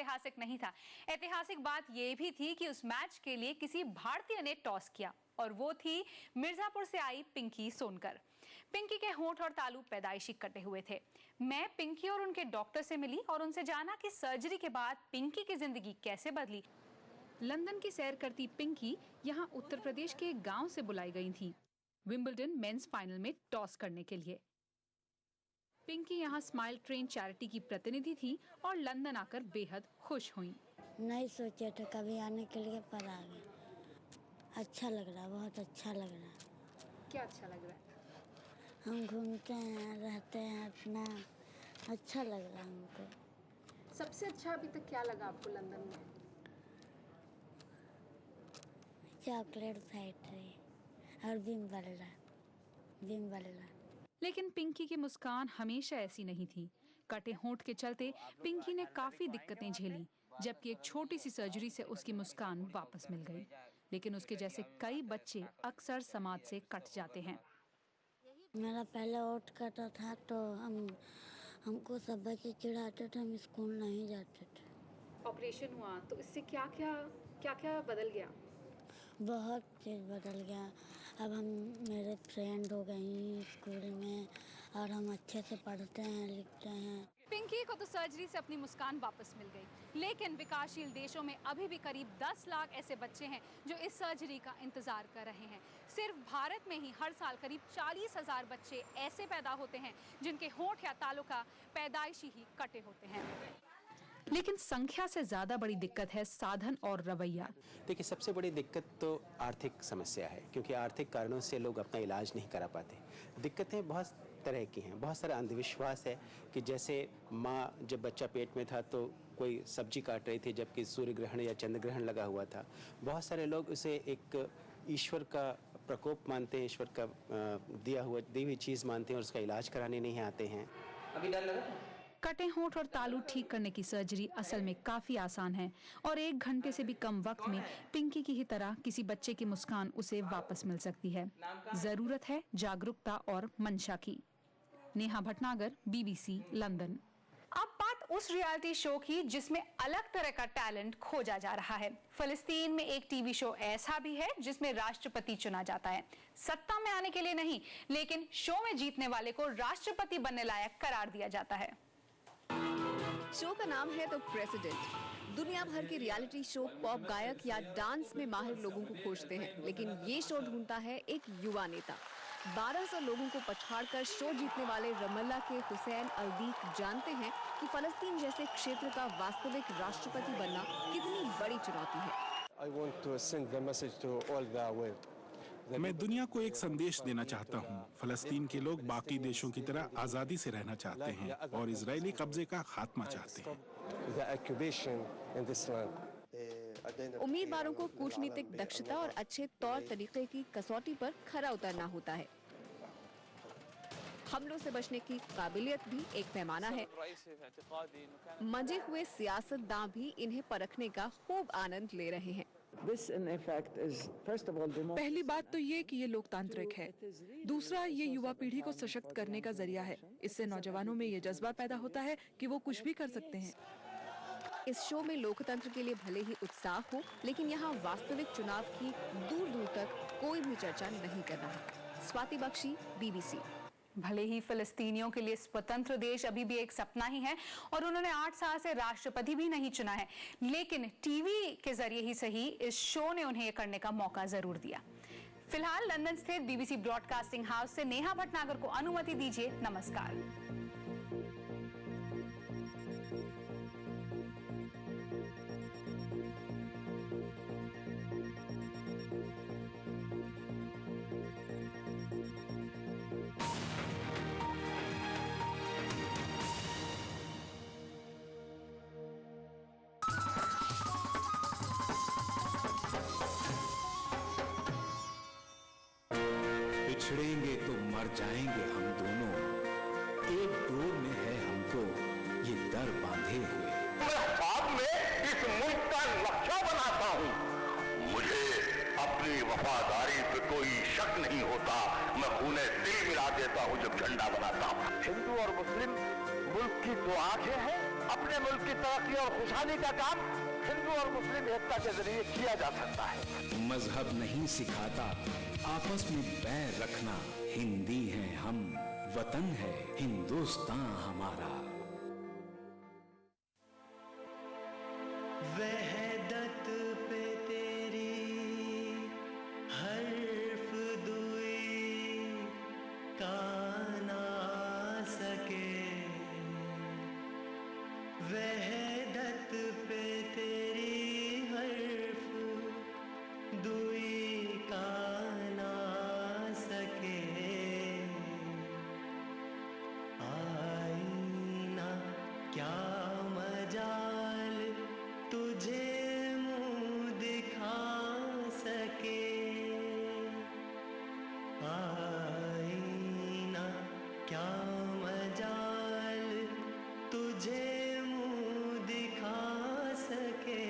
ऐतिहासिक नहीं था। ऐतिहासिक बात यह भी थी कि उस मैच के लिए किसी भारतीय ने टॉस किया और वो थी मिर्जापुर से आई पिंकी सोनकर। पिंकी के होंठ और तालू पैदाइशी कटे हुए थे। मैं पिंकी और उनके डॉक्टर से मिली और उनसे जाना कि सर्जरी के बाद पिंकी की जिंदगी कैसे बदली। लंदन की सैर करती पिंकी यहाँ उत्तर प्रदेश के एक गांव से बुलाई गई थी विंबलडन मेंस फाइनल में टॉस करने के लिए। पिंकी यहाँ स्माइल ट्रेन चैरिटी की प्रतिनिधि थी और लंदन आकर बेहद खुश हुई। नहीं सोचे थे कभी आने के लिए, पर आ गए। अच्छा लग रहा है, बहुत अच्छा लग रहा है। क्या अच्छा लग रहा है? हम घूमते हैं, रहते हैं, अपना अच्छा लग रहा है हमको। सबसे अच्छा अभी तक क्या लगा आपको लंदन में? चॉकलेट फैक्ट्री और विम्बलडन। लेकिन पिंकी की मुस्कान हमेशा ऐसी नहीं थी। कटे होंठ के चलते पिंकी ने काफी दिक्कतें झेली, जबकि एक छोटी सी सर्जरी से उसकी मुस्कान वापस मिल गई। लेकिन उसके जैसे कई बच्चे अक्सर समाज से कट जाते हैं। मेरा पहले होंठ कटा था तो हमको सब बच्चे चिढ़ाते थे, हम स्कूल नहीं जाते थे। ऑपरेशन हुआ तो इससे क्या क्या बदल गया? बहुत चीज़ बदल गया। अब हम मेरे फ्रेंड हो गई स्कूल में और हम अच्छे से पढ़ते हैं, लिखते हैं। पिंकी को तो सर्जरी से अपनी मुस्कान वापस मिल गई, लेकिन विकासशील देशों में अभी भी करीब 10 लाख ऐसे बच्चे हैं जो इस सर्जरी का इंतजार कर रहे हैं। सिर्फ भारत में ही हर साल करीब 40,000 बच्चे ऐसे पैदा होते हैं जिनके होंठ या तालू का पैदाइशी ही कटे होते हैं। लेकिन संख्या से ज्यादा बड़ी दिक्कत है साधन और रवैया। देखिए, सबसे बड़ी दिक्कत तो आर्थिक समस्या है, क्योंकि आर्थिक कारणों से लोग अपना इलाज नहीं करा पाते। दिक्कतें बहुत तरह की हैं। बहुत सारा अंधविश्वास है कि जैसे माँ जब बच्चा पेट में था तो कोई सब्जी काट रही थी जबकि सूर्य ग्रहण या चंद्र ग्रहण लगा हुआ था। बहुत सारे लोग उसे एक ईश्वर का प्रकोप मानते हैं, ईश्वर का दी हुई चीज़ मानते हैं और उसका इलाज कराने नहीं आते हैं। अभी डर लगा? कटे होंठ और तालू ठीक करने की सर्जरी असल में काफी आसान है और 1 घंटे से भी कम वक्त में पिंकी की ही तरह किसी बच्चे की मुस्कान उसे वापस मिल सकती है। जरूरत है जागरूकता और मंशा की। Neha Bhatnagar, BBC, London. अब बात उस रियलिटी शो की जिसमें अलग तरह का टैलेंट खोजा जा रहा है। फिलिस्तीन में एक टीवी शो ऐसा भी है जिसमें राष्ट्रपति चुना जाता है। सत्ता में आने के लिए नहीं, लेकिन शो में जीतने वाले को राष्ट्रपति बनने लायक करार दिया जाता है। शो का नाम है तो प्रेसिडेंट। दुनिया भर के रियलिटी शो पॉप गायक या डांस में माहिर लोगों को खोजते हैं, लेकिन ये शो ढूंढता है एक युवा नेता। 1200 लोगों को पछाड़कर शो जीतने वाले रमल्ला के हुसैन अल्दीक जानते हैं कि फलस्तीन जैसे क्षेत्र का वास्तविक राष्ट्रपति बनना कितनी बड़ी चुनौती है। मैं दुनिया को एक संदेश देना चाहता हूँ। फलस्तीन के लोग बाकी देशों की तरह आजादी से रहना चाहते हैं और इजरायली कब्जे का खात्मा चाहते हैं। उम्मीदवारों को कूटनीतिक दक्षता और अच्छे तौर तरीके की कसौटी पर खरा उतरना होता है। हमलों से बचने की काबिलियत भी एक पैमाना है। मंजे हुए सियासतदां भी इन्हें परखने का खूब आनंद ले रहे हैं। पहली बात तो ये कि ये लोकतांत्रिक है। दूसरा, ये युवा पीढ़ी को सशक्त करने का जरिया है। इससे नौजवानों में ये जज्बा पैदा होता है कि वो कुछ भी कर सकते हैं। इस शो में लोकतंत्र के लिए भले ही उत्साह हो, लेकिन यहाँ वास्तविक चुनाव की दूर दूर तक कोई भी चर्चा नहीं कर रहा। स्वाति बख्शी, BBC। भले ही फिलिस्तीनियों के लिए स्वतंत्र देश अभी भी एक सपना ही है और उन्होंने 8 साल से राष्ट्रपति भी नहीं चुना है, लेकिन टीवी के जरिए ही सही इस शो ने उन्हें ये करने का मौका जरूर दिया। फिलहाल लंदन स्थित BBC ब्रॉडकास्टिंग हाउस से नेहा भटनागर को अनुमति दीजिए। नमस्कार। बिछड़ेंगे तो मर जाएंगे हम दोनों, एक डोर में है हमको ये दर बांधे हुए। मैं बाद में इस मुल्क का नक्शा बनाता हूँ। मुझे अपनी वफादारी पे कोई शक नहीं होता। मैं खूने दिल मिला देता हूँ जब झंडा बनाता हूँ। हिंदू और मुस्लिम मुल्क की 2 आंखें हैं। अपने मुल्क की तरक्की और खुशहाली का काम हिंदू और मुस्लिम एकता के जरिए किया जा सकता है। मजहब नहीं सिखाता आपस में बैर रखना। हिंदी हैं हम, वतन है हिंदुस्तान हमारा। वहदत पे तेरी हर्फ दुई का ना सके, वहदत पे तेरी हर्फ दुई का ना सके। आईना क्या मजाल तुझे मुंह दिखा सके, आईना क्या मजाल तुझे मुंह दिखा सके।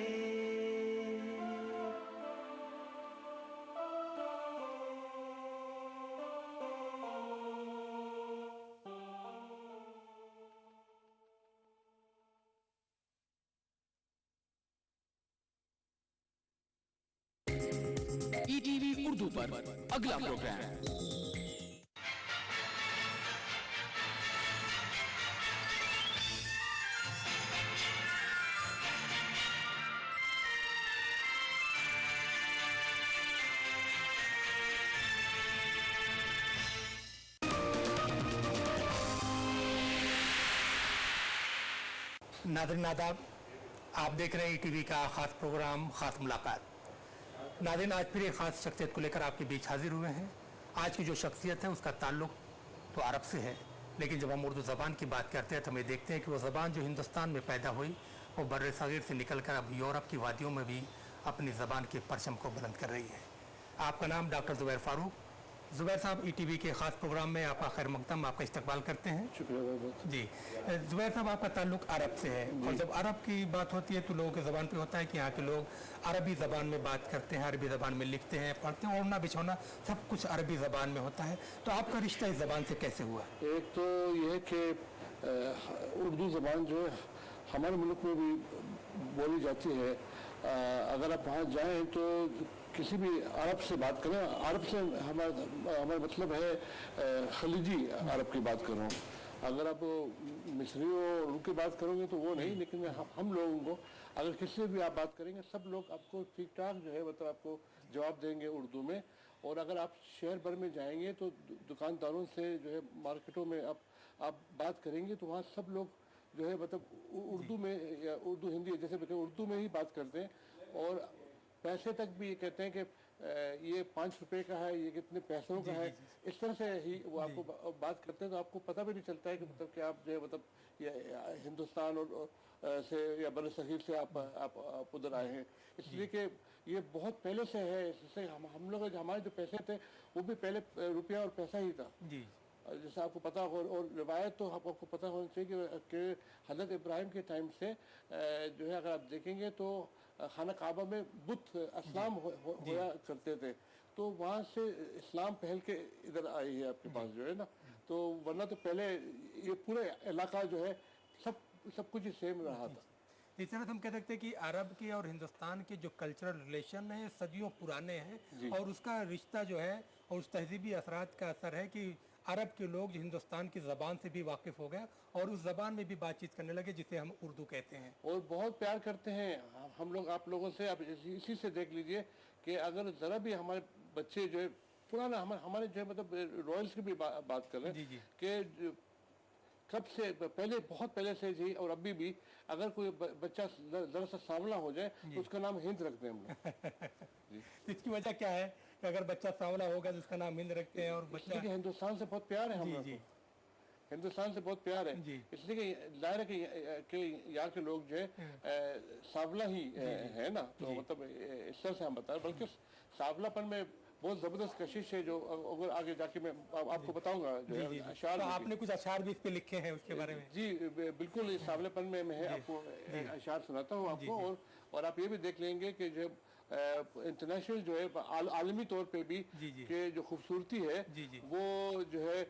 ईटीवी उर्दू पर अगला प्रोग्राम। नाज़रीन आदाब, आप देख रहे हैं ईटीवी का खास प्रोग्राम खास मुलाकात। नाज़रीन, आज फिर एक ख़ास शख्सियत को लेकर आपके बीच हाजिर हुए हैं। आज की जो शख्सियत है उसका ताल्लुक़ तो अरब से है, लेकिन जब हम उर्दू ज़बान की बात करते हैं तो हमें देखते हैं कि वो ज़बान जो हिंदुस्तान में पैदा हुई वो बर्र सग़ीर से निकलकर अब यूरोप की वादियों में भी अपनी ज़बान के परचम को बुलंद कर रही है। आपका नाम डॉक्टर ज़ुबैर फ़ारूक। ज़ुबैर साहब, ईटीवी के ख़ास प्रोग्राम में आपका खैर मक़दम, आपका इस्तकबाल करते हैं। शुक्रिया बहुत जी। ज़ुबैर साहब, आपका ताल्लुक़ अरब से है और जब अरब की बात होती है तो लोगों की ज़बान पे होता है कि यहाँ के लोग अरबी ज़बान में बात करते हैं, अरबी ज़बान में लिखते हैं, पढ़ते हैं, ओढ़ना बिछौना सब कुछ अरबी ज़बान में होता है। तो आपका रिश्ता इस ज़बान से कैसे हुआ? एक तो ये है कि उर्दू ज़बान जो है हमारे मुल्क में भी बोली जाती है। अगर आप वहाँ जाएँ तो किसी भी अरब से बात करें, अरब से हमारा मतलब है खलीजी अरब की बात कर रहा हूँ। अगर आप मिस्रियों और उनकी बात करोगे तो वो नहीं, लेकिन हम लोगों को अगर किसी से भी आप बात करेंगे सब लोग आपको ठीक ठाक जो है मतलब आपको जवाब देंगे उर्दू में। और अगर आप शहर भर में जाएंगे तो दुकानदारों से जो है मार्केटों में आप बात करेंगे तो वहाँ सब लोग जो है मतलब उर्दू में या उर्दू हिंदी जैसे उर्दू में ही बात करते हैं। और पैसे तक भी ये कहते हैं कि ये 5 रुपए का है, ये कितने पैसों का है, इस तरह से ही वो आपको बात करते हैं। तो आपको पता भी नहीं चलता है कि मतलब कि आप जो है मतलब ये हिंदुस्तान और से या बर्र सग़ीर से आप उधर आए हैं। इसलिए कि ये बहुत पहले से है। इससे हम लोग हमारे जो पैसे थे वो भी पहले रुपया और पैसा ही था जी। जैसे आपको पता हो और रिवायत तो आपको पता होना चाहिए कि हज़रत इब्राहिम के टाइम से जो है अगर आप देखेंगे तो खाना काबा में बुत इस्लाम होया करते थे। तो वहाँ से इस्लाम पहल के इधर आई है आपके पास जो है ना। तो वरना तो पहले ये पूरे इलाका जो है सब कुछ ही सेम रहा था। इस तरह हम कह सकते हैं कि अरब के और हिंदुस्तान के जो कल्चरल रिलेशन है सदियों पुराने हैं और उसका रिश्ता जो है और उस तहजीबी असरात का असर है कि अरब के लोग हिंदुस्तान की ज़बान से भी वाकिफ़ हो गए और उस ज़बान में भी बातचीत करने लगे जिसे हम उर्दू कहते हैं और बहुत प्यार करते हैं हम लोग आप लोगों से। आप इसी से देख लीजिए कि अगर ज़रा भी हमारे बच्चे जो है पुराना हमारे जो है मतलब रॉयल्स की भी बात कर रहे हैं कि कब से पहले बहुत पहले से जी और अभी भी अगर कोई बच्चा ज़रा सा सांवला हो जाए तो उसका नाम हिंद रखते हैं हम लोग। इसकी वजह क्या है कि अगर बच्चा सांवला होगा तो उसका नाम हिंद रखते हैं और बच्चा हिंदुस्तान से बहुत प्यार है हम लोग को, हिंदुस्तान से बहुत प्यार है। इसलिए कि जाहिर है कि यहाँ के लोग जो है सांवला ही है ना। तो मतलब इस तरह से हम बता रहे, बल्कि सांवलापन में बहुत जबरदस्त कशिश है जो अगर आगे जाके मैं आपको बताऊंगा जो है अशार। तो आपने कुछ अशार भी इस पे लिखे हैं उसके बारे में? जी बिल्कुल, इस सांवलेपन में मैं आपको अशार सुनाता हूँ आपको। और आप ये भी देख लेंगे कि जो इंटरनेशनल जो है आलमी तौर पे भी कि जो खूबसूरती है वो जो है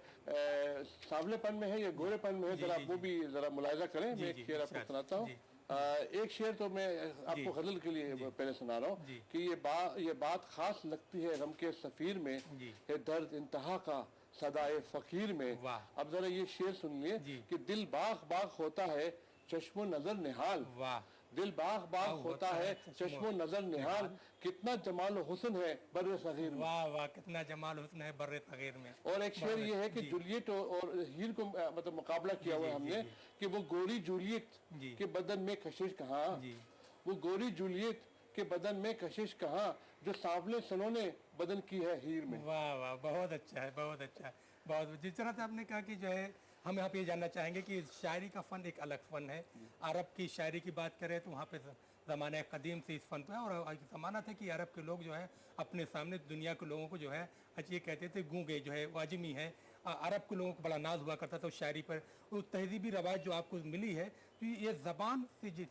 सांवलेपन में है या गोरेपन में है, जरा वो भी जरा मुलायजा करें। मैं एक शेर आपको सुनाता हूँ। एक शेर तो मैं आपको गजल के लिए पहले सुना रहा हूँ कि ये बात खास लगती है गम के सफीर में, है दर्द इंतहा का सदाए फकीर में। अब जरा ये शेर सुनिए कि दिल बाग बाग होता है चश्मो नजर निहाल, दिल बाग बाग होता है चश्मो नजर निहाल, कितना जमाल हुस्न है बर्रे सगीर में। वाह वाह, कितना जमाल हुस्न है बर्रे सगीर में। और एक शेर ये है कि जूलियट और हीर को मतलब मुकाबला किया हुआ हमने कि वो गोरी जूलियट के बदन में कशिश कहाँ, वो गोरी जूलियट के बदन में कशिश कहाँ, जो सांवले सनों ने बदन की है हीर में। वाह वाह, बहुत अच्छा है, बहुत अच्छा है, बहुत। जिस तरह से आपने कहा कि जो है हम यहाँ पे ये जानना चाहेंगे कि शायरी का फ़न एक अलग फ़न है। अरब की शायरी की बात करें तो वहाँ पे ज़माने कदीम से इस फ़न पे, और ज़माना था कि अरब के लोग जो है अपने सामने दुनिया के लोगों को जो है ये कहते थे गूंगे जो है वाजिमी है। अरब के लोगों को बड़ा नाज हुआ करता था उस शायरी पर। वो तहजीबी रवाज जो आपको मिली है तो ये ज़बान से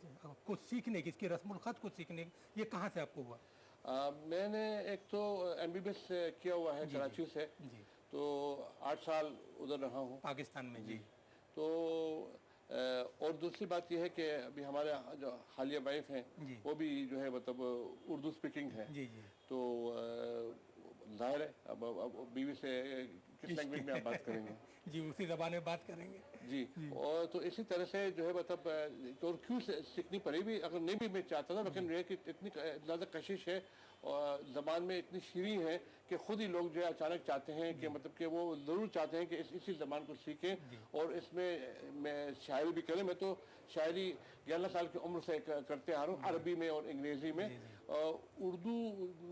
कुछ सीखने की, इसकी रस्मुल ख़त को सीखने, ये कहाँ से आपको हुआ? मैंने एक तो MBBS किया हुआ है कराची से, तो 8 साल उधर रहा हूँ पाकिस्तान में जी। तो और दूसरी बात यह है कि अभी हमारे जो हालिया वाइफ हैं वो भी जो है मतलब उर्दू स्पीकिंग है जी। तो जाहिर है अब बीवी से किस लैंग्वेज में आप बात करेंगे जी, उसी ज़बान में बात करेंगे जी। और तो इसी तरह से जो है मतलब और क्यों सीखनी पड़ी भी, अगर नहीं भी मैं चाहता था, लेकिन ये कि इतनी ज़्यादा कशिश है और ज़बान में इतनी शीरी है कि खुद ही लोग जो है अचानक चाहते हैं कि मतलब कि वो ज़रूर चाहते हैं कि इसी ज़बान को सीखें और इसमें मैं शायरी भी करें। मैं तो शायरी 11 साल की उम्र से करते आ रहा हूँ, अरबी में और अंग्रेज़ी में। उर्दू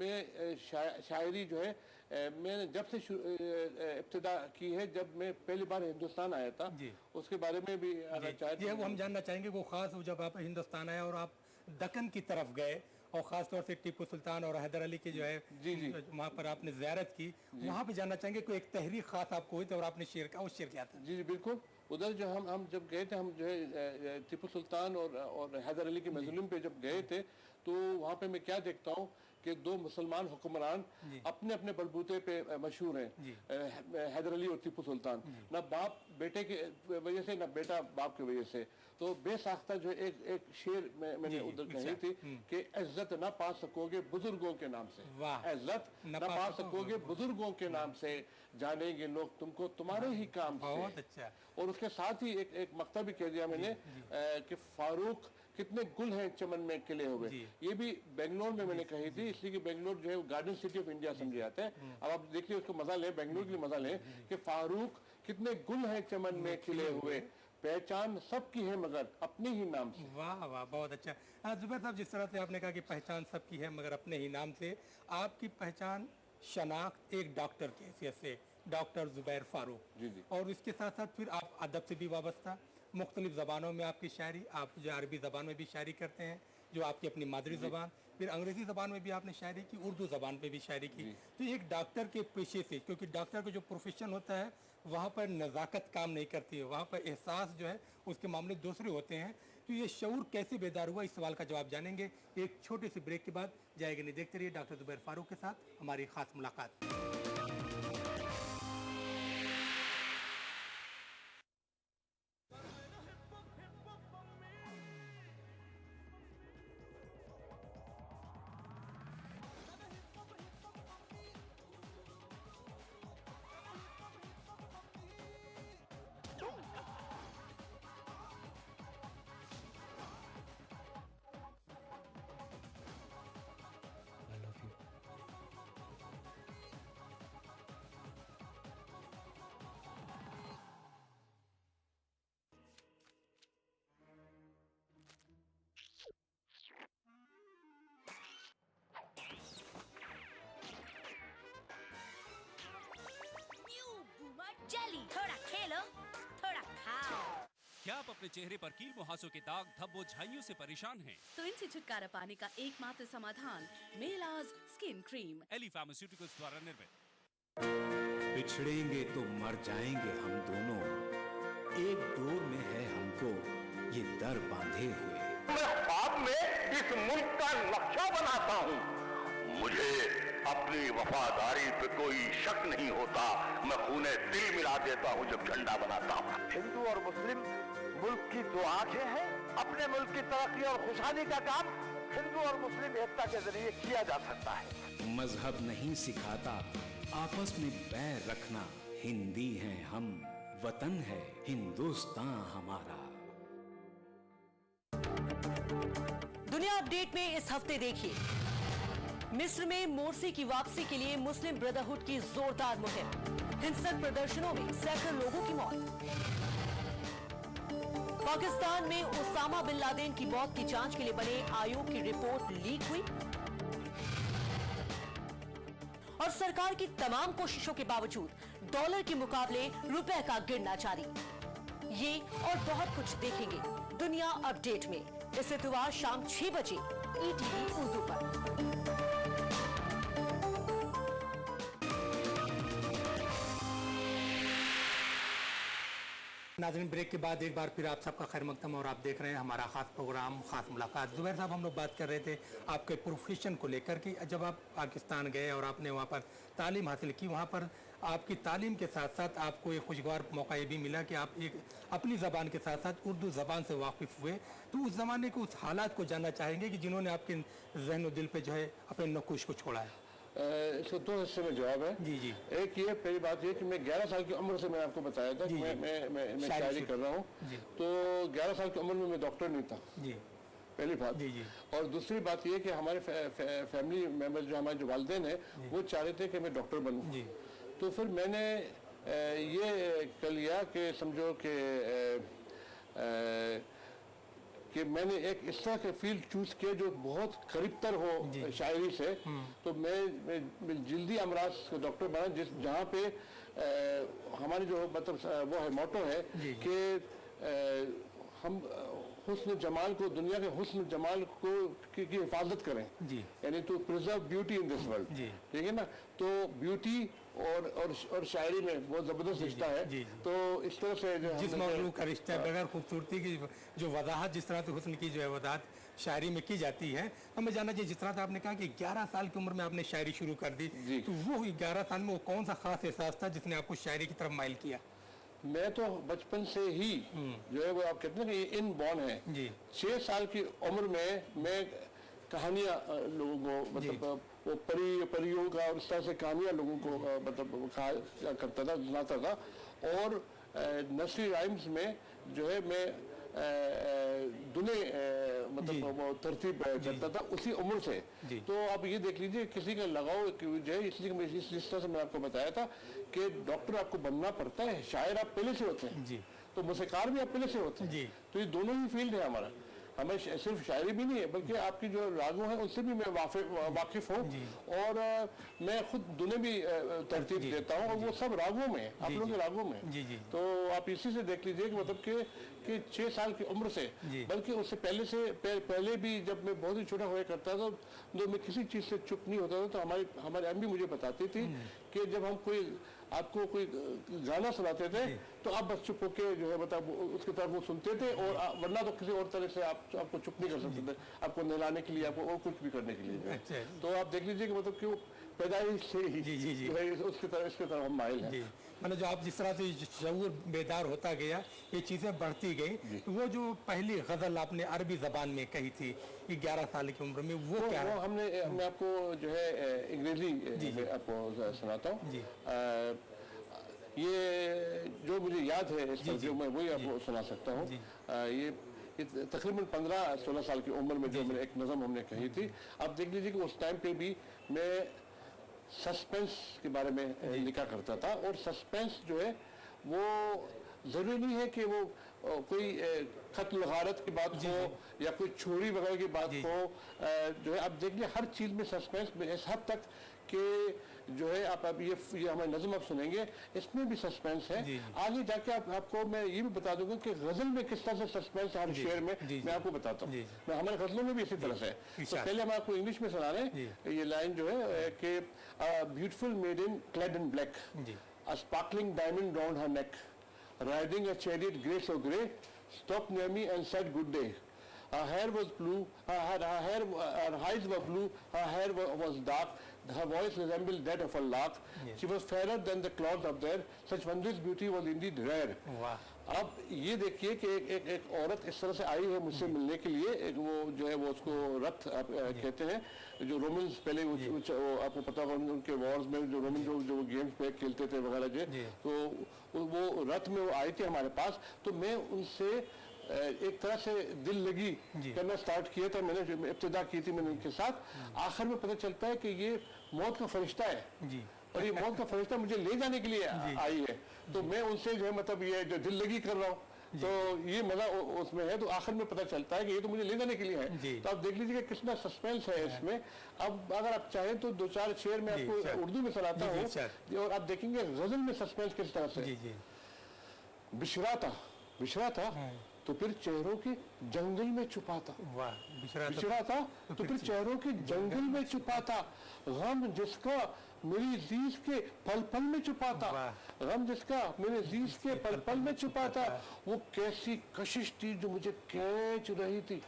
में शायरी जो है मैंने जब से इब्तिदा की है, जब मैं पहली बार हिंदुस्तान आया था, उसके बारे में भी अगर चाहे वो हम जानना चाहेंगे। वो ख़ास जब आप हिंदुस्तान आए और आप दक्कन की तरफ गए और ख़ास तौर से टिप्पू सुल्तान और हैदर अली की जो है वहाँ पर आपने ज़ियारत की, वहाँ पे जानना चाहेंगे कोई एक तहरीक ख़ास आपको हुई थी और आपने शेर का, उस शेर क्या था? जी बिल्कुल। उधर जो हम जब गए थे, हम जो है टिप्पू सुल्तान और हैदर अली के मज़लूम पे जब गए थे, तो वहाँ पे मैं क्या देखता हूँ कि 2 मुसलमान हुक्मरान अपने अपने बलबूते पे मशहूर हैं, हैदर अली और टिप्पू सुल्तान। ना बाप बेटे की वजह से, ना बेटा बाप की वजह से। तो बेसाख्ता जो एक शेर मैंने उधर कही थी कि इज्जत ना पा सकोगे बुजुर्गों के नाम से, इज्जत ना पा सकोगे बुजुर्गों के नाम से, जानेंगे लोग तुमको तुम्हारे ही काम से। बहुत अच्छा। और उसके साथ ही एक मक्तब भी कह दिया मैंने कि फारूक कितने गुल हैं चमन में खिले हुए। ये भी बेंगलोर में मैंने कही थी, इसलिए कि बेंगलोर जो है वो गार्डन सिटी ऑफ इंडिया समझे जाता है। अब आप देखिए उसको मजा लें, बेंगलोर के लिए मजा लें कि फारूक कितने गुल हैं चमन में खिले हुए, पहचान सबकी है मगर अपने ही नाम से। वाह वाह, बहुत अच्छा। जुबैर साहब, जिस तरह से आपने कहा कि पहचान सबकी है मगर अपने ही नाम से, आपकी पहचान शनाख्त एक डॉक्टर की हैसियत से, डॉक्टर जुबैर फारूक, और इसके साथ साथ फिर आप अदब से भी वाबस्ता, मुख्तलिफ ज़बानों में आपकी शायरी, आप जो अरबी ज़बान में भी शायरी करते हैं जो आपकी अपनी मादरी ज़बान, फिर अंग्रेज़ी ज़बान में भी आपने शायरी की, उर्दू ज़बान पे भी शायरी की। तो एक डॉक्टर के पेशे से, क्योंकि डॉक्टर का जो प्रोफेशन होता है वहाँ पर नज़ाकत काम नहीं करती है, वहाँ पर एहसास जो है उसके मामले दूसरे होते हैं। तो ये शऊर कैसे बेदार हुआ, इस सवाल का जवाब जानेंगे एक छोटे से ब्रेक के बाद। जाएगा नहीं, देखते रहिए डॉक्टर जुबैर फारूक के साथ हमारी खास मुलाकात। जेली, थोड़ा खेलो थोड़ा खाओ। क्या आप अपने चेहरे पर कील मुहासों के दाग, धब्बों, झाइयों से परेशान हैं? तो इनसे छुटकारा पाने का एकमात्र समाधान मेलाज स्किन क्रीम, एली फार्मास्यूटिकल्स द्वारा निर्मित। बिछड़ेंगे तो मर जाएंगे हम दोनों, एक डोर में है हमको ये दर बांधे हुए। मैं ख्वाब में इस मुल्क का नक्शा बनाता हूँ, मुझे अपनी वफादारी पे कोई शक नहीं होता। मैं खूने दिल मिला देता हूँ जब झंडा बनाता हूँ। हिंदू और मुस्लिम मुल्क की दो आंखें हैं। अपने मुल्क की तरक्की और खुशहाली का काम हिंदू और मुस्लिम एकता के जरिए किया जा सकता है। मजहब नहीं सिखाता आपस में बैर रखना। हिंदी हैं हम, वतन है हिंदुस्तान हमारा। दुनिया अपडेट में इस हफ्ते देखिए, मिस्र में मोर्सी की वापसी के लिए मुस्लिम ब्रदरहुड की जोरदार मुहिम, हिंसक प्रदर्शनों में सैकड़ों लोगों की मौत। पाकिस्तान में ओसामा बिन लादेन की मौत की जांच के लिए बने आयोग की रिपोर्ट लीक हुई और सरकार की तमाम कोशिशों के बावजूद डॉलर के मुकाबले रुपए का गिरना जारी। ये और बहुत कुछ देखेंगे दुनिया अपडेट में इस इतवार शाम 6 बजे ईटीवी उर्दू पर। नाज़रीन, ब्रेक के बाद एक बार फिर आप सबका खैर मकदम और आप देख रहे हैं हमारा खास प्रोग्राम खास मुलाकात। जुबैर साहब, हम लोग बात कर रहे थे आपके प्रोफेशन को लेकर कि जब आप पाकिस्तान गए और आपने वहाँ पर तालीम हासिल की, वहाँ पर आपकी तालीम के साथ साथ आपको एक खुशगवार मौका ये भी मिला कि आप एक अपनी ज़बान के साथ साथ उर्दू ज़बान से वाकिफ़ हुए। तो उस ज़माने के उस हालात को जानना चाहेंगे कि जिन्होंने आपके जहन दिल पे जो है अपने नक्कुश को छोड़ा है। इसको दो हिस्से में जवाब है। जी जी। एक ये पहली बात ये कि मैं 11 साल की उम्र से मैं आपको बताया था कि मैं शायरी कर रहा हूँ। तो 11 साल की उम्र में मैं डॉक्टर नहीं था। जी। पहली बात। जी जी। और दूसरी बात ये कि हमारे फैमिली मेंबर्स जो हमारे जो वालिदैन हैं वो चाह रहे थे कि मैं डॉक्टर बनूँ। जी। तो फिर मैंने ये कर लिया कि समझो कि मैंने एक इस तरह के फील्ड चूज किया जो बहुत करीबतर हो शायरी से। तो मैं जल्दी अमराज का डॉक्टर बना जहाँ पे हमारी जो मतलब वो है मोटो है कि हम हुस्न जमाल को, दुनिया के हुस्न जमाल को की हिफाजत करें, यानी to preserve beauty in this world. ठीक है ना। तो ब्यूटी और शायरी में बहुत जबरदस्त रिश्ता है। तो इस तरह से जिस मौजू का रिश्ता है, बगैर खूबसूरती की जो वजाहत, जिस तरह से हुस्न की जो है वजाहत शायरी में की जाती है। तो मैं जानना चाहिए, जिस तरह से आपने कहा कि 11 साल की उम्र में आपने शायरी शुरू कर दी, तो वो 11 साल में वो कौन सा खास एहसास था जिसने आपको शायरी की तरफ माइल किया? मैं तो बचपन से ही जो है वो आप कहते हैं कि इन बॉर्न है। 6 साल की उम्र में मैं कहानियाँ लोगों को मतलब वो परियों का और इस तरह से कहानियाँ लोगों को मतलब कहा करता था, सुनाता था। और नर्सरी राइम्स में जो है मैं दुने मतलब वो तरतीब करता था उसी उम्र से। तो आप ये देख लीजिए किसी का लगाव जो है, इसलिए मैं इस तरह से मैं आपको बताया था कि डॉक्टर आपको बनना पड़ता है, शायर आप पहले से होते हैं, तो मूसीकार भी आप पहले से होते हैं। तो ये दोनों ही फील्ड है हमारा। हमें सिर्फ शायरी भी नहीं है बल्कि आपकी जो रागों हैं उनसे भी मैं वाकिफ हूँ। और मैं खुद दुने भी तरतीब देता हूँ और वो सब रागों में, आप लोगों के रागों में। तो आप इसी से देख लीजिए कि मतलब कि 6 साल की उम्र से, बल्कि उससे पहले भी जब मैं बहुत ही छोटा हुआ करता था तो मैं किसी चीज़ से चुप नहीं होता था। तो हमारी अम्मी मुझे बताती थी कि जब हम आपको कोई गाना सुनाते थे तो आप बस चुप होके जो है मतलब उसकी तरफ वो सुनते थे, और वरना तो किसी और तरह से आपको चुप नहीं कर सकते थे, आपको नहलाने के लिए, आपको और कुछ भी करने के लिए। तो आप देख लीजिए कि मतलब कि वो पैदाइश से ही जो है इसकी तरफ हम माइल हैं। मतलब जो आप जिस तरह से शऊर बेदार होता गया, ये चीज़ें बढ़ती गई। तो वो जो पहली गज़ल आपने अरबी ज़बान में कही थी 11 साल की उम्र में, वो क्या है? मैं आपको जो है अंग्रेजी में आपको सुनाता हूँ। ये जो मुझे याद है इस पर जो मैं वही आपको सुना सकता हूँ। ये तकरीबन 15-16 साल की उम्र में जो मैंने एक नज़म हमने कही थी। आप देख लीजिए कि उस टाइम पे भी मैं सस्पेंस के बारे में लिखा करता था। और सस्पेंस जो है वो ज़रूरी नहीं है कि वो कोई कत्ल गारत की बात हो या कोई चोरी वगैरह की बात हो। जो है आप देख लीजिए हर चीज़ में सस्पेंस में इस हद तक कि जो है आप ये हमारे नज़म आप सुनेंगे इसमें भी सस्पेंस है। आगे जाके आपको मैं ये भी बता दूंगा कि गज़ल में किस तरह से सस्पेंस हर शेर में मैं आपको बताता हूँ। मैं हमारे गज़लों में भी इसी तरह से है। तो पहले हम आपको इंग्लिश में सुना रहे हैं। ये लाइन जो है कि beautiful maiden clad in black, a sparkling diamond round her neck, riding a chariot grey so grey, stop near me and said good day, her hair was blue, her eyes were blue, her hair was dark, her voice resembled that of a lark. She was fairer than the clouds up there. Such wondrous beauty was indeed rare. अब ये देखिए कि एक औरत इस तरह से आई है मुझसे मिलने के लिए, एक वो जो है वो उसको रथ कहते हैं, जो रोमन्स पहले आपको पता होगा उनके वॉर्स में जो रोमन जो गेम्स पे खेलते थे वगैरह जो, तो वो रथ में वो आई थी हमारे पास, तो मैं उनसे एक तरह से दिल लगी करना स्टार्ट किया था, मैंने इब्तिदा की थी मैंने उनके साथ। आखिर में पता चलता है कि ये मौत का फरिश्ता है और ये मौत का फरिश्ता मुझे ले जाने के लिए आई है, तो मैं उनसे जो है मतलब ये जो दिल लगी कर रहा हूँ, तो ये मजा उसमें है। तो आखिर में पता चलता है कि ये तो मुझे ले जाने के लिए है। तो आप देख लीजिए कि कितना सस्पेंस है इसमें। अब अगर आप चाहें तो 2-4 शेर में आपको उर्दू में सुनाता हूँ और आप देखेंगे गजल में सस्पेंस किस तरह से। बिछड़ा था तो फिर चेहरों के जंगल में छुपा था। बिछड़ा था तो फिर चेहरों के जंगल में छुपा था। गम जिसका मेरी जीज के पल पल में छुपा था। गम जिसका मेरे जीज के पल पल में छुपा था। वो कैसी कशिश थी जो मुझे खींच रही थी।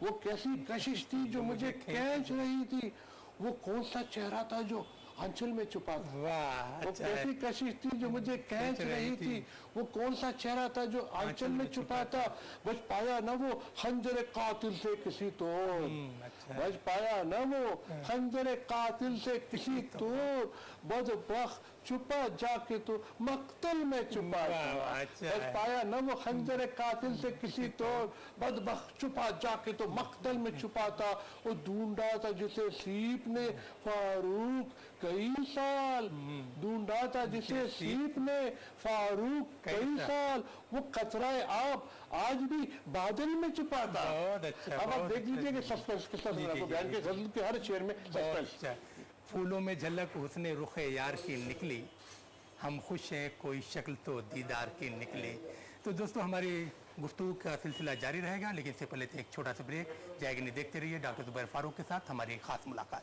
वो कैसी कशिश थी जो मुझे खींच रही थी। वो कौन सा चेहरा था जो आंचल में छुपा था। वो कैसी कशिश थी जो मुझे खींच रही थी। वो कौन सा चेहरा था जो आंचल में छुपा था। बच पाया न वो खंजर कातिल से किसी तोड़। बच पाया न वो खंजर कातिल से किसी तोड़। बदबख्त छुपा जाके तो मक्तल में छुपा था। बच पाया न वो खंजर कातिल से किसी तोड़। बदबख्त छुपा जाके तो मक्तल में छुपा था। वो ढूंढा था जिसे सीप ने फारूक कई साल। ढूंढा था जिसे सीप ने फारूक कई साल। वो कतराए आप आज भी बादल में छुपा था। अब आप देख लीजिए कि सस्पेंस किस तरह से बयान के गजल के हर शेर में सस्पेंस। फूलों में झलक हुस्ने रुखे यार की निकली। हम खुश हैं कोई शक्ल तो दीदार की निकली। तो दोस्तों हमारी गुफ्तगू का सिलसिला जारी रहेगा, लेकिन इससे पहले एक छोटा सा ब्रेक जाएगी। नहीं देखते रहिए डॉक्टर जुबैर फारूक के साथ हमारी खास मुलाकात।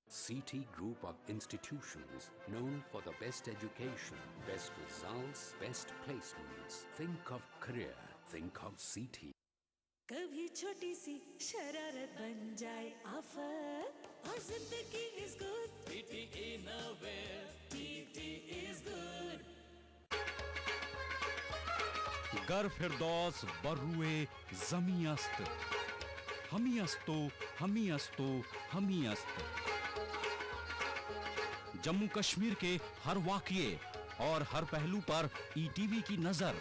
CT Group of institutions known for the best education, best results, best placements. Think of career, think of CT. कभी छोटी सी शरारत बन जाए आफत और जिंदगी is good. TT Innovare, TT is good. गर फिरदौस बर्रुए ज़मी अस्त, हमी अस्तो हमी अस्तो हमी अस्त। जम्मू कश्मीर के हर वाक़ये और हर पहलू पर ईटीवी की नजर।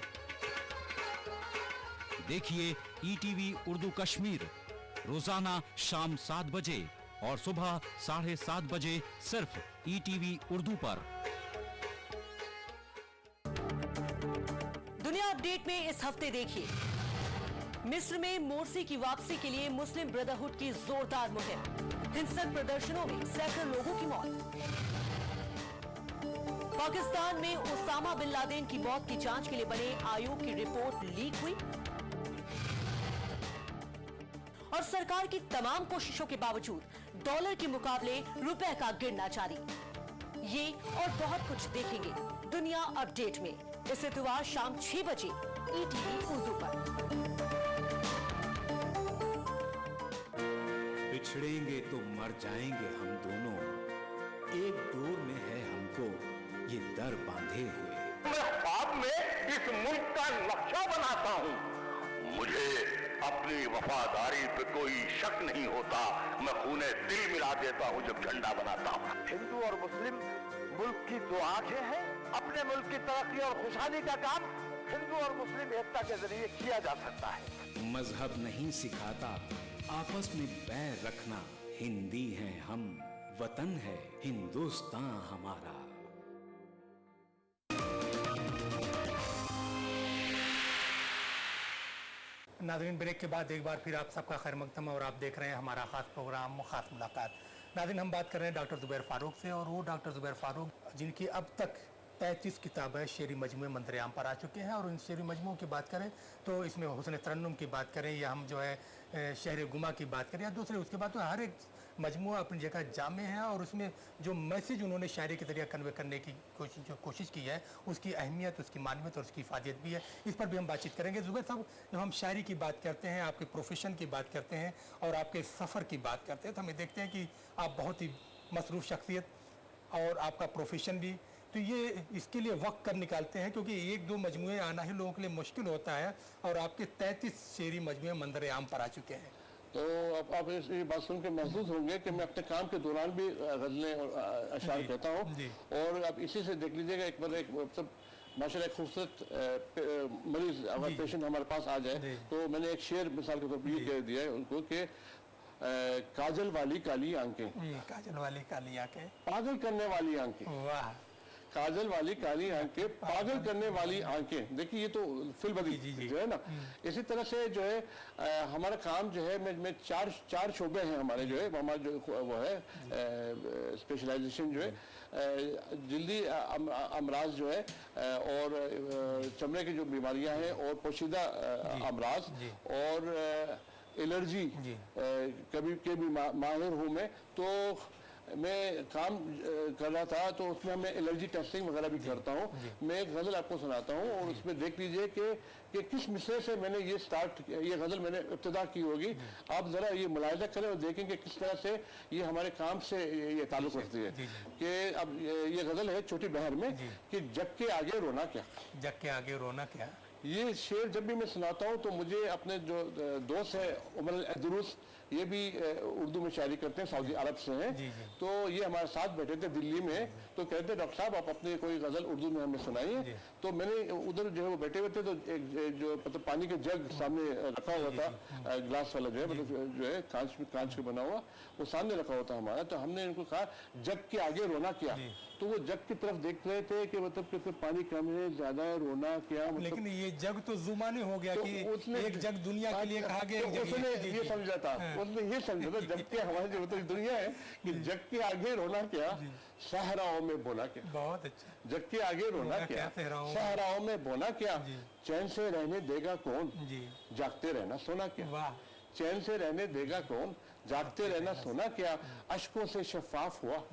देखिए ईटीवी उर्दू कश्मीर रोजाना शाम 7 बजे और सुबह 7:30 बजे सिर्फ ईटीवी उर्दू पर। दुनिया अपडेट में इस हफ्ते देखिए, मिस्र में मोर्सी की वापसी के लिए मुस्लिम ब्रदरहुड की जोरदार मुहिम। हिंसक प्रदर्शनों में सैकड़ों लोगों की मौत। पाकिस्तान में ओसामा बिन लादेन की मौत की जांच के लिए बने आयोग की रिपोर्ट लीक हुई और सरकार की तमाम कोशिशों के बावजूद डॉलर के मुकाबले रुपए का गिरना जारी। ये और बहुत कुछ देखेंगे दुनिया अपडेट में इस इतवार शाम 6 बजे ईटीवी उर्दू पर। बिछड़ेंगे तो मर जाएंगे हम दोनों, एक डोर में है हमको ये दर बांधे हुए। मैं ख्वाब में इस मुल्क का नक्शा बनाता हूँ। मुझे अपनी वफादारी पे कोई शक नहीं होता। मैं खूने दिल मिला देता हूँ जब झंडा बनाता हूँ। हिंदू और मुस्लिम मुल्क की 2 आंखें हैं। अपने मुल्क की तरक्की और खुशहाली का काम हिंदू और मुस्लिम एकता के जरिए किया जा सकता है। मजहब नहीं सिखाता आपस में बैर रखना। हिंदी हैं हम, वतन है हिंदुस्तान हमारा। नाज़रीन ब्रेक के बाद एक बार फिर आप सबका खैर मकदम है और आप देख रहे हैं हमारा खास प्रोग्राम खास मुलाकात। नाज़रीन हम बात कर रहे हैं डॉक्टर जुबैर फारूक से, और वो डॉक्टर जुबैर फारूक जिनकी अब तक 35 किताबें शेरी मजमू मंजर आम पर आ चुके हैं। और इन शेरी मजमू की बात करें तो इसमें हुस्न तरन्नुम की बात करें या हम जो है शहर गुमा की बात करें या दूसरे उसके बाद तो हर एक मजमूआ अपनी जगह जामे है और उसमें जो मैसेज उन्होंने शायरी के जरिए कन्वे करने की कोशिश की है उसकी अहमियत, उसकी मानवियत और उसकी इफादियत भी है। इस पर भी हम बातचीत करेंगे। जुबैर साहब, जब हम शायरी की बात करते हैं, आपके प्रोफेशन की बात करते हैं और आपके सफ़र की बात करते हैं तो हमें देखते हैं कि आप बहुत ही मसरूफ़ शख्सियत और आपका प्रोफेशन भी, तो ये इसके लिए वक्त कब निकालते हैं? क्योंकि एक दो मजमूए आना ही लोगों के लिए मुश्किल होता है और आपके 33 शेरी मजमूए मंजर आम पर आ चुके हैं। तो अब आप ये बात सुन के महसूस होंगे कि मैं अपने काम के दौरान भी गज़लें और अशार कहता हूँ। और अब इसी से देख लीजिएगा, एक बार एक मतलब माशाल्लाह एक खूबसूरत मरीज अगर पेशेंट हमारे पास आ जाए तो मैंने एक शेर मिसाल के तौर पर ये कह दिया है उनको कि काजल वाली काली आंखें, काजल वाली काली आंखें, पागल करने वाली आंखें, वाह, काजल वाली काली आंखें, पागल करने वाली आंखें। देखिए ये तो फिल्बदी जो है ना। इसी तरह से जो है हमारा काम जो है मैं चार शोबे हैं हमारे, जो है हमारा जो वो है स्पेशलाइजेशन जो है जल्दी अमराज जो है और चमड़े की जो बीमारियां हैं और पोशीदा अमराज और एलर्जी कभी के भी माहिर हूँ मैं। तो मैं काम कर रहा था तो उसमें मैं एलर्जी टेस्टिंग वगैरह भी करता हूँ। मैं एक गज़ल आपको सुनाता हूँ और उसमें देख लीजिए कि किस मिसरे से मैंने ये गज़ल मैंने इब्तिदा की होगी। आप ज़रा ये मुलाहिजा करें और देखें कि किस तरह से ये हमारे काम से ये ताल्लुक़ रखती है। कि अब ये गज़ल है छोटी बहर में कि जग के आगे रोना क्या, जग के आगे रोना क्या। ये शेर जब भी मैं सुनाता हूँ तो मुझे अपने जो दोस्त है उमर अल-अदरूस, ये भी उर्दू में शायरी करते हैं, सऊदी अरब से हैं। तो ये हमारे साथ बैठे थे दिल्ली में, तो कहते डॉक्टर साहब आप अपनी कोई गज़ल उर्दू में हमें सुनाइए। तो मैंने उधर जो है वो बैठे हुए थे तो एक जो मतलब पानी का जग सामने रखा हुआ था, ग्लास वाला जो है मतलब जो है कांच का बना हुआ, वो सामने रखा हुआ था हमारा। तो हमने इनको कहा जग के आगे रोना क्या। तो वो जग की तरफ देख रहे थे कि मतलब कि पानी कम है, ज्यादा है, रोना क्या। मतलब लेकिन ये जग तो जुबानी हो गया कि एक जग दुनिया के लिए कहा गया। उसने ये समझा था, उसने ये समझा था जग के हमारे जो मतलब दुनिया है कि जग के आगे रोना क्या, सहराओं में बोना क्या। बहुत अच्छा। जग के आगे रोना क्या, सहराओं में बोना क्या, चैन से रहने देगा कौन, जागते रहना सोना क्या। चैन से रहने देगा कौन, जागते रहना सोना क्या। अश्कों से शफाफ हुआ,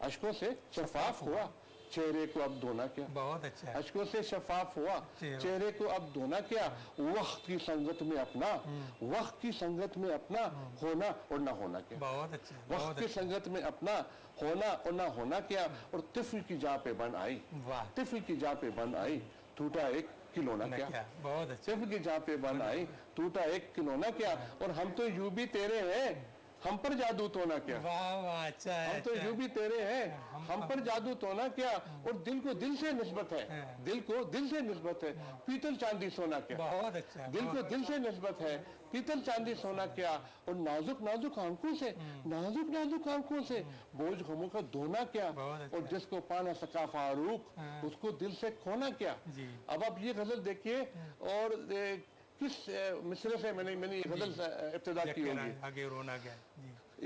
अश्कों से शफाफ हुआ, चेहरे को अब धोना क्या। बहुत अच्छा। अश्कों से शफाफ हुआ, चेहरे को अब धोना क्या। वक्त की संगत में अपना, वक्त की संगत में अपना होना और ना होना क्या। बहुत अच्छा। वक्त की संगत में अपना होना और ना होना क्या। और तिफल की जा पे बन आई, तिफल की जा पे बन आई, टूटा एक खिलौना क्या। बहुत अच्छा। तिफल की जा पे बन आई, टूटा एक खिलौना क्या। और हम तो यूं भी तेरे हैं, हम पर जादू तो ना क्या। वाह वाह, अच्छा है। हम तो यूं भी तेरे हैं, हम पर जादू तो ना क्या। और दिल को दिल से निस्बत है, दिल को दिल से निस्बत है, पीतल चांदी सोना क्या। बहुत अच्छा। दिल को दिल से निस्बत है, पीतल चांदी सोना क्या। और नाजुक नाजुक आंखों से, नाजुक नाजुक आंखों से बोझ गमों का धोना क्या। और जिसको पा ना सका फारूक, उसको दिल से खोना क्या। अब आप ये गजल देखिए और किस मिसरे से मैंने ये गजल इब्तिदा की होगी। आगे रोना क्या।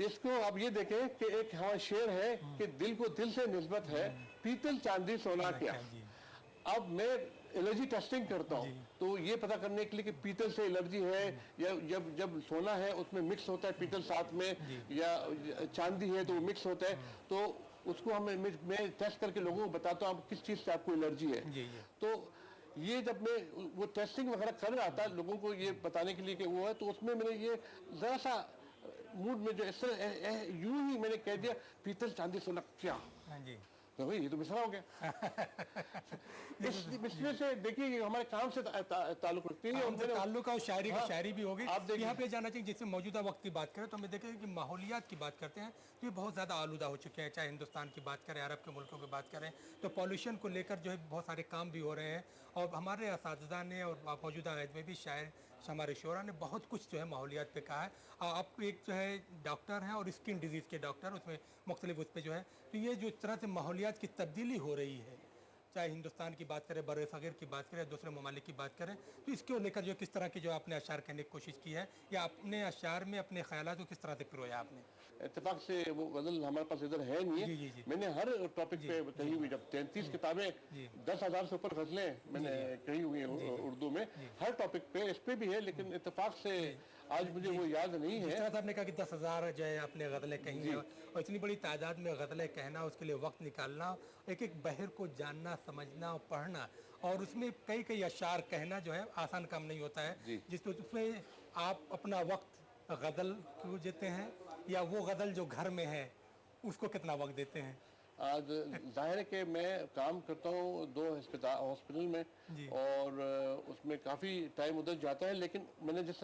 इसको आप ये देखें कि एक हमारा शेर है कि दिल को दिल से निस्बत है, पीतल चांदी सोना क्या। अब मैं एलर्जी टेस्टिंग करता हूँ तो ये पता करने के लिए कि पीतल से एलर्जी है या जब सोना है उसमें मिक्स होता है पीतल साथ में, या चांदी है तो वो मिक्स होता है, तो उसको मैं टेस्ट करके लोगों को बताता हूँ किस चीज़ से आपको एलर्जी है। तो ये जब मैं वो टेस्टिंग वगैरह कर रहा था लोगों को ये बताने के लिए कि वो है, तो उसमें मैंने ये जरा सा मूड में जो इस तरह यूं ही मैंने कह दिया पीतल चांदी सोना क्या। तो भाई ये तो मिसरा हो गया। इसमें से देखिए ये हमारे काम से ताल्लुक रखती है। ताल्लुक और शायरी की शायरी भी होगी। आप यहाँ पे जाना चाहिए जिससे मौजूदा वक्त की बात करें तो हमें देखें कि माहौलियात की बात करते हैं तो ये बहुत ज़्यादा आलूदा हो चुके हैं। चाहे हिंदुस्तान की बात करें, अरब के मुल्कों की बात करें, तो पॉल्यूशन को लेकर जो है बहुत सारे काम भी हो रहे हैं। और हमारे असातिज़ा ने और मौजूदा अहद में भी शायर हमारे शोरा ने बहुत कुछ जो है माहौलियात पे कहा है। आप एक जो है डॉक्टर हैं और स्किन डिजीज़ के डॉक्टर, उसमें मुख्तलिफ उस पर जो है, तो ये जो तरह से माहौलियात की तब्दीली हो रही है, चाहे हिंदुस्तान की बात करें, बड़े फ़कीर की बात करें, दूसरे ममालिक की बात करें, तो इसको लेकर जो किस तरह की जो आपने अशार कहने की कोशिश की है या अपने अशार में अपने ख्यालात को किस तरह से पिरोया आपने। इत्तेफाक से वो गज़ल हमारे पास इधर है नहीं है। मैंने हर टॉपिक पे कही हुई, जब 33 किताबें 10,000 से ऊपर गज़लें मैंने कही हुई हैं उर्दू में, में हर टॉपिक पे, इस पे भी है, लेकिन इत्तेफाक से आज मुझे वो याद नहीं है। जिस तरह से आपने कहा कि 10,000 जो है अपने गज़लें कही हैं, और इतनी बड़ी तादाद में गज़लें कहना, उसके लिए वक्त निकालना, एक एक बहर को जानना, समझना और पढ़ना, और उसमें कई कई अशार कहना जो है आसान काम नहीं होता है, जिसमें आप अपना वक्त गज़ल को देते हैं या वो गज़ल जो घर में है उसको कितना वक्त देते हैं? आज जाहिर है कि मैं काम करता हूँ 2 हॉस्पिटल में, और उसमें काफ़ी टाइम उधर जाता है, लेकिन मैंने जिस